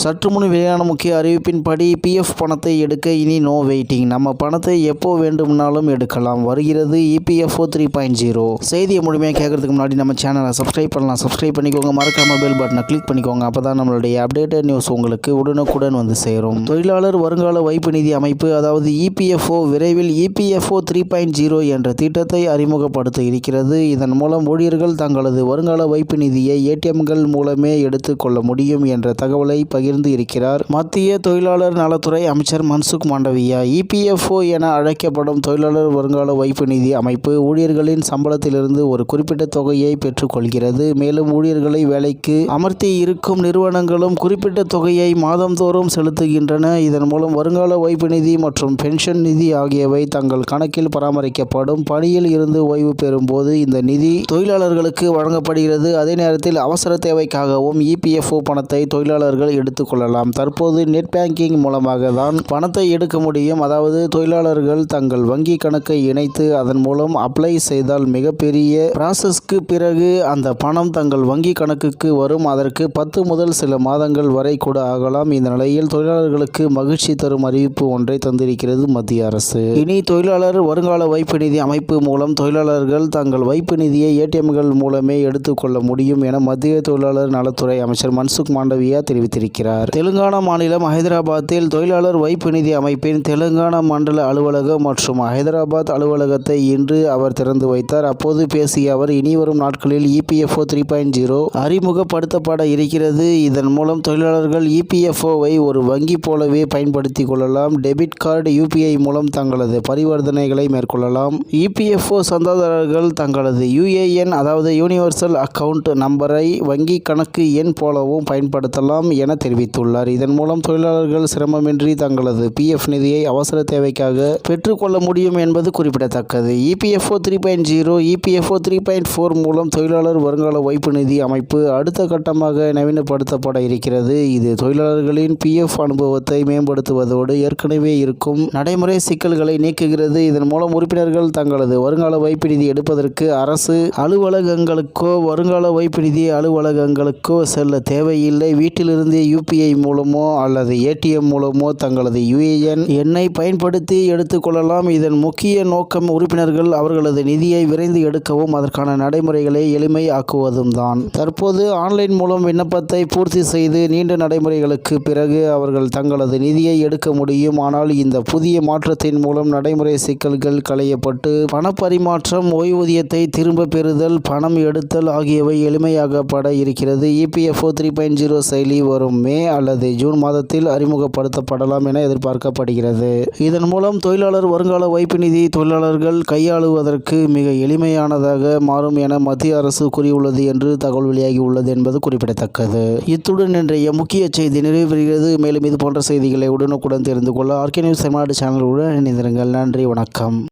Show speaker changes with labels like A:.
A: சற்று முன் வெளியான முக்கிய அறிவிப்பின்படி பிஎஃப் பணத்தை எடுக்க இனி நோ வெயிட்டிங். நம்ம பணத்தை எப்போ வேண்டும்னாலும் எடுக்கலாம். வருகிறது இபிஎஃப்ஓ 3.0. செய்தியை முழுமையாக கேட்கறதுக்கு முன்னாடி நம்ம சேனலை சப்ஸ்கிரைப் பண்ணலாம். சப்ஸ்கிரைப் பண்ணிக்கோங்க. மறக்காம பெல் பட்டனை கிளிக் பண்ணிக்கோங்க. அப்போ தான் நம்மளுடைய அப்டேட்டட் நியூஸ் உங்களுக்கு உடனுக்குடன் வந்து சேரும். தொழிலாளர் வருங்கால வைப்பு நிதி அமைப்பு அதாவது இபிஎஃப்ஓ விரைவில் இபிஎஃப்ஓ 3.0 என்ற திட்டத்தை அறிமுகப்படுத்த இருக்கிறது. இதன் மூலம் ஊழியர்கள் தங்களது வருங்கால வைப்பு நிதியை ஏடிஎம்கள் மூலமே எடுத்துக் கொள்ள முடியும் என்ற தகவலை பகிர்ந்து இருக்கிறார் மத்திய தொழிலாளர் நலத்துறை அமைச்சர் மன்சுக் மாண்டவியா. இபிஎஃப்ஓ என அழைக்கப்படும் தொழிலாளர் வருங்கால வைப்பு நிதி அமைப்பு ஊழியர்களின் சம்பளத்திலிருந்து ஒரு குறிப்பிட்ட தொகையை பெற்றுக் கொள்கிறது. மேலும் ஊழியர்களை வேலைக்கு அமர்த்தி இருக்கும் நிறுவனங்களும் குறிப்பிட்ட தொகையை மாதந்தோறும் செலுத்துகின்றன. இதன் மூலம் வருங்கால வைப்பு நிதி மற்றும் பென்ஷன் நிதி ஆகியவை தங்கள் கணக்கில் பராமரிக்கப்படும். பணியில் இருந்து ஓய்வு பெறும் போது இந்த நிதி தொழிலாளர்களுக்கு வழங்கப்படுகிறது. அதே நேரத்தில் அவசர தேவைக்காகவும் இபிஎஃப்ஓ பணத்தை தொழிலாளர்கள் எடுத்துக் கொள்ளலாம். தற்போது நெட் பேங்கிங் மூலமாக தான் பணத்தை எடுக்க முடியும். அதாவது தொழிலாளர்கள் தங்கள் வங்கி கணக்கை இணைத்து அதன் மூலம் அப்ளை செய்தால் மிகப்பெரிய ப்ராசஸ்க்கு பிறகு அந்த பணம் தங்கள் வங்கி கணக்குக்கு வரும். அதற்கு 10 முதல் சில மாதங்கள் வரை கூட ஆகலாம். இந்த நிலையில் தொழிலாளர்களுக்கு மகிழ்ச்சி தரும் அறிவிப்பு ஒன்றை தந்திருக்கிறது மத்திய அரசு. இனி தொழிலாளர் வருங்கால வைப்பு நிதி அமைப்பு மூலம் தொழிலாளர்கள் தங்கள் வைப்பு நிதியை ஏடிஎம்கள் மூலமே எடுத்துக் கொள்ள முடியும் என மத்திய தொழிலாளர் நலத்துறை அமைச்சர் மன்சுக் மாண்டவியா தெரிவித்திருக்கிறார். தெலுங்கானா மாநிலம் ஹைதராபாத்தில் தொழிலாளர் வைப்பு நிதி அமைப்பின் தெலுங்கானா மண்டல அலுவலகம் மற்றும் ஹைதராபாத் அலுவலகத்தை இன்று அவர் திறந்து வைத்தார். அப்போது பேசிய அவர் இனிவரும் நாட்களில் இபிஎஃப்ஓ 3.0 அறிமுகப்படுத்தப்பட இருக்கிறது. இதன் மூலம் தொழிலாளர்கள் இபிஎஃப்ஓவை ஒரு வங்கி போலவே பயன்படுத்திக் கொள்ளலாம். டெபிட் கார்டு யுபிஐ மூலம் தங்களது பரிவர்த்தனைகளை மேற்கொள்ளலாம். இபிஎஃப்ஓ சந்தாதாரர்கள் தங்களது யுஏஎன் அதாவது யூனிவர்சல் அக்கவுண்ட் நம்பரை வங்கி கணக்கு எண் போலவும் பயன்படுத்தலாம் என தெரிவித்துள்ளார். இதன் மூலம் தொழிலாளர்கள் சிரமமின்றி தங்களது பிஎஃப் நிதியை அவசர தேவைக்காக பெற்றுக்கொள்ள முடியும் என்பது குறிப்பிடத்தக்கது. இபிஎஃப்ஓ 3.0 இபிஎஃப்ஓ 3.4 மூலம் தொழிலாளர் வருங்கால வைப்பு நிதி அமைப்பு அடுத்த கட்டமாக நவீனப்படுத்தப்பட இருக்கிறது. இது தொழிலாளர்களின் பிஎஃப் அனுபவத்தை மேம்படுத்துவதோடு ஏற்கனவே இருக்கும் நடைமுறை சிக்கல்களை நீக்குகிறது. இதன் மூலம் உறுப்பினர்கள் தங்களது வருங்கால வைப்பு நிதி எடுப்பதற்கு அரசு அலுவலகங்களுக்கோ வருங்கால வைப்பு நிதி அலுவலகங்களுக்கோ செல்ல தேவையில்லை. வீட்டிலிருந்து யுபிஐ மூலமோ அல்லது ஏடிஎம் மூலமோ தங்களது யுஏஎன் எண்ணை பயன்படுத்தி எடுத்துக்கொள்ளலாம். இதன் முக்கிய நோக்கம் உறுப்பினர்கள் அவர்களது நிதியை விரைந்து எடுக்கவும் அதற்கான நடைமுறைகளை எளிமை ஆக்குவதும் தான். தற்போது ஆன்லைன் மூலம் விண்ணப்பத்தை பூர்த்தி செய்து நீண்ட நடைமுறைகளுக்கு பிறகு அவர்கள் தங்களது நிதியை எடுக்க முடியும். ஆனால் இந்த புதிய மாற்றத்தின் மூலம் நடைமுறை சிக்கல்கள் களையப்பட்டு பணப்பரிமாற்றம், ஓய்வூதியத்தை திரும்ப பெறுதல், பணம் எடுத்தல் ஆகியவை எளிமையாக்கப்பட இருக்கிறது. இபிஎஃப்ஓ 3.0 செயலி வரும் மே அல்லது ஜூன் மாதத்தில் அறிமுகப்படுத்தப்படலாம் என எதிர்பார்க்கப்படுகிறது. இதன் மூலம் தொழிலாளர் வருங்கால வைப்பு நிதி தொழிலாளர்கள் கையாளுவதற்கு மிக எளிமையானதாக மாறும் என மத்திய அரசு கூறியுள்ளது என்று தகவல் வெளியாகி உள்ளது என்பது குறிப்பிடத்தக்கது. இத்துடன் இன்றைய முக்கிய செய்தி நிறைவு பெறுகிறது. மேலும் இது போன்ற செய்திகளை உடனுக்குடன் தெரிந்து கொள்ள ஆர்கே நியூஸ் தமிழ்நாடு சேனலுடன் இணைந்திருங்கள். நன்றி, வணக்கம்.